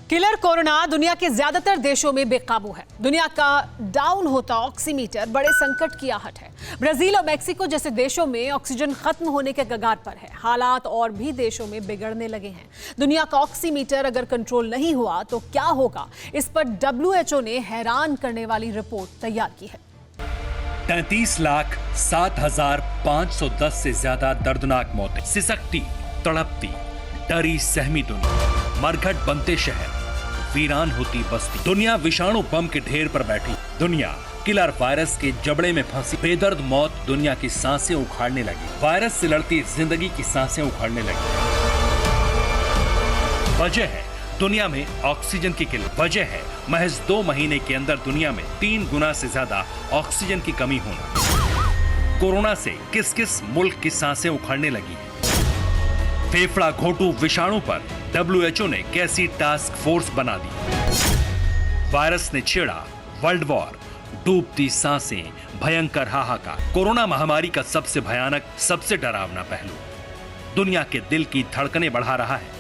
Killer corona दुनिया के ज्यादातर देशों में बेकाबू है। दुनिया का डाउन होता ऑक्सीमीटर बड़े संकट की आहट है। ब्राजील और मेक्सिको जैसे देशों में ऑक्सीजन खत्म होने के कगार पर है। हालात और भी देशों में बिगड़ने लगे हैं। दुनिया का ऑक्सीमीटर अगर कंट्रोल नहीं हुआ तो क्या होगा, इस पर WHO ने हैरान करने वाली रिपोर्ट तैयार की है। 33,07,510 से ज्यादा दर्दनाक मौतें, सिसकती, तड़पती, डरी सहमी दुनिया, मरघट बनते शहर, वीरान होती बस्ती। दुनिया विषाणु बम के ढेर पर बैठी। दुनिया किलर वायरस के जबड़े में फंसी। बेदर्द मौत दुनिया की सांसें उखाड़ने लगी। वायरस से लड़ती जिंदगी की सांसें उखाड़ने लगी। वजह है दुनिया में ऑक्सीजन की किल्लत। वजह है महज 2 महीने के अंदर दुनिया में 3 गुना से ज्यादा ऑक्सीजन की कमी होना। कोरोना से किस किस मुल्क की सांसें उखाड़ने लगी है। फेफड़ा घोटू विषाणु पर WHO ने कैसी टास्क फोर्स बना दी। वायरस ने छेड़ा वर्ल्ड वॉर, डूबती सांसें, भयंकर हाहाकार। कोरोना महामारी का सबसे भयानक, सबसे डरावना पहलू दुनिया के दिल की धड़कनें बढ़ा रहा है।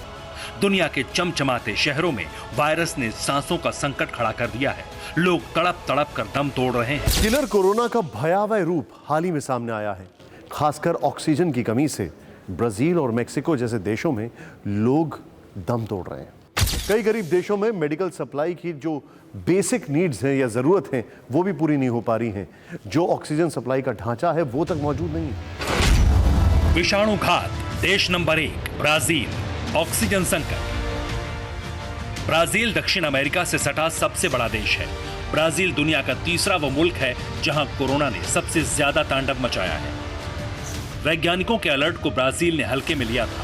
दुनिया के चमचमाते शहरों में वायरस ने सांसों का संकट खड़ा कर दिया है। लोग तड़प तड़प कर दम तोड़ रहे हैं। किलर कोरोना का भयावह रूप हाल ही में सामने आया है। खासकर ऑक्सीजन की कमी से ब्राजील और मेक्सिको जैसे देशों में लोग दम तोड़ रहे हैं। कई गरीब देशों में मेडिकल सप्लाई की जो बेसिक नीड्स हैं या जरूरत हैं वो भी पूरी नहीं हो पा रही हैं। जो ऑक्सीजन सप्लाई का ढांचा है वो तक मौजूद नहीं है। विषाणु घात देश नंबर 1 ब्राजील, ऑक्सीजन संकट। ब्राजील दक्षिण अमेरिका से सटा सबसे बड़ा देश है। ब्राजील दुनिया का तीसरा वो मुल्क है जहां कोरोना ने सबसे ज्यादा तांडव मचाया है। वैज्ञानिकों के अलर्ट को ब्राजील ने हल्के में लिया था।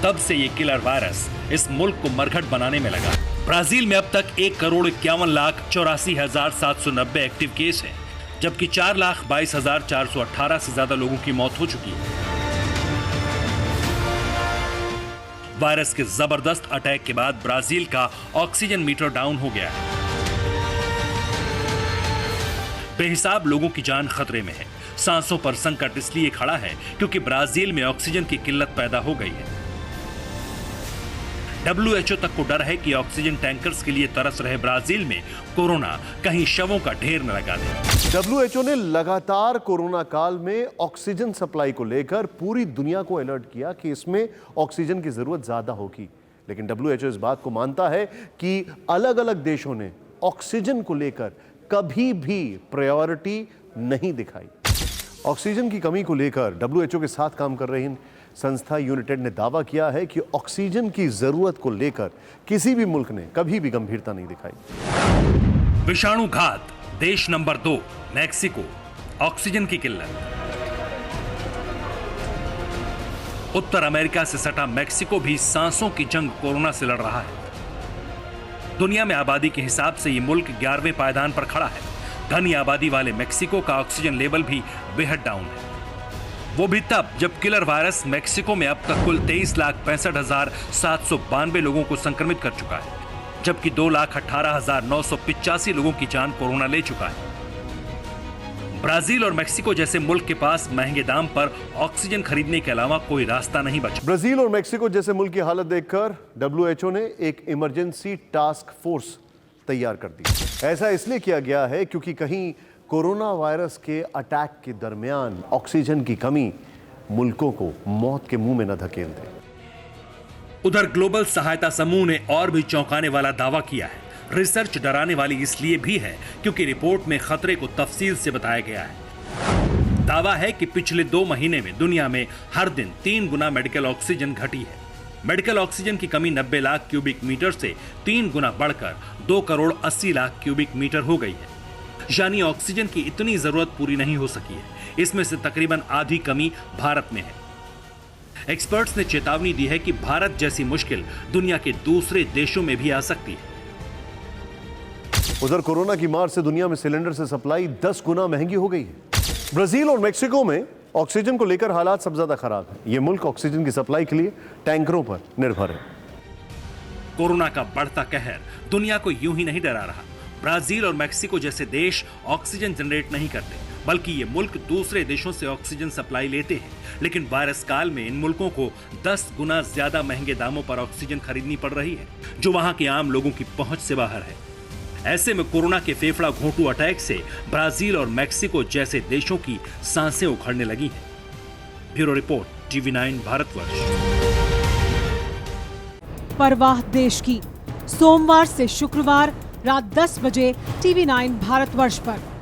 तब से ये किलर वायरस इस मुल्क को मरघट बनाने में लगा। ब्राजील में अब तक 1,51,84,790 एक्टिव केस हैं, जबकि 4,22,418 से ज्यादा लोगों की मौत हो चुकी है। वायरस के जबरदस्त अटैक के बाद ब्राजील का ऑक्सीजन मीटर डाउन हो गया है। बेहिसाब लोगों की जान खतरे में है। सांसों पर संकट इसलिए खड़ा है क्योंकि ब्राजील में ऑक्सीजन की किल्लत पैदा हो गई है। WHO तक को डर है कि ऑक्सीजन टैंकर्स के लिए तरस रहे ब्राजील में कोरोना कहीं शवों का ढेर न लगा दे। WHO ने लगातार कोरोना काल में ऑक्सीजन सप्लाई को लेकर पूरी दुनिया को अलर्ट किया कि इसमें ऑक्सीजन की जरूरत ज्यादा होगी। लेकिन WHO इस बात को मानता है कि अलग अलग देशों ने ऑक्सीजन को लेकर कभी भी प्रायोरिटी नहीं दिखाई। ऑक्सीजन की कमी को लेकर WHO के साथ काम कर रही संस्था यूनाइटेड ने दावा किया है कि ऑक्सीजन की जरूरत को लेकर किसी भी मुल्क ने कभी भी गंभीरता नहीं दिखाई। विषाणु घात देश नंबर 2 मैक्सिको, ऑक्सीजन की किल्लत। उत्तर अमेरिका से सटा मैक्सिको भी सांसों की जंग कोरोना से लड़ रहा है। दुनिया में आबादी के हिसाब से ये मुल्क 11वें पायदान पर खड़ा है। घनी आबादी वाले मैक्सिको का ऑक्सीजन लेवल भी बेहद डाउन है। वो भी तब जब किलर वायरस मैक्सिको में अब तक कुल 23,65,792 लोगों को संक्रमित कर चुका है, जबकि 2,18,985 लोगों की जान कोरोना ले चुका है। ब्राजील और मैक्सिको जैसे मुल्क के पास महंगे दाम पर ऑक्सीजन खरीदने के अलावा कोई रास्ता नहीं बचा। ब्राजील और मैक्सिको जैसे मुल्क की हालत देखकर WHO ने एक इमरजेंसी टास्क फोर्स तैयार कर दी। ऐसा इसलिए किया गया है क्योंकि कहीं कोरोना वायरस के अटैक के दरमियान ऑक्सीजन की कमी मुल्कों को मौत के मुंह में न धकेल दे। उधर ग्लोबल सहायता समूह ने और भी चौंकाने वाला दावा किया है। रिसर्च डराने वाली इसलिए भी है क्योंकि रिपोर्ट में खतरे को तफसील से बताया गया है। दावा है कि पिछले 2 महीने में दुनिया में हर दिन 3 गुना मेडिकल ऑक्सीजन घटी है। मेडिकल ऑक्सीजन की कमी 90 लाख क्यूबिक मीटर से 3 गुना बढ़कर 2,80,00,000 क्यूबिक मीटर हो गई है। यानी ऑक्सीजन की इतनी जरूरत पूरी नहीं हो सकी है। इसमें से तकरीबन आधी कमी भारत में है। एक्सपर्ट्स ने चेतावनी दी है कि भारत जैसी मुश्किल दुनिया के दूसरे देशों में भी आ सकती है। उधर कोरोना की मार से दुनिया में सिलेंडर से सप्लाई 10 गुना महंगी हो गई है। ब्राजील और मेक्सिको में ऑक्सीजन को लेकर हालात सबसे ज्यादा खराब है। ये मुल्क ऑक्सीजन की सप्लाई के लिए टैंकरों पर निर्भर है। कोरोना का बढ़ता कहर दुनिया को यूं ही नहीं डरा रहा। ब्राजील और मेक्सिको जैसे देश ऑक्सीजन जनरेट नहीं करते। बल्कि ये मुल्क दूसरे देशों से ऑक्सीजन सप्लाई लेते हैं, लेकिन वायरस काल में इन मुल्कों को 10 गुना ज्यादा महंगे दामों पर ऑक्सीजन खरीदनी पड़ रही है, जो वहां के आम लोगों की पहुंच से बाहर है। ऐसे में कोरोना के फेफड़ा घोंटू अटैक से ब्राजील और मैक्सिको जैसे देशों की सांसें उखड़ने लगी हैं। Bureau report, TV9 Bharatvarsh. परवाह देश की, सोमवार से शुक्रवार रात 10 बजे TV9 भारतवर्ष पर।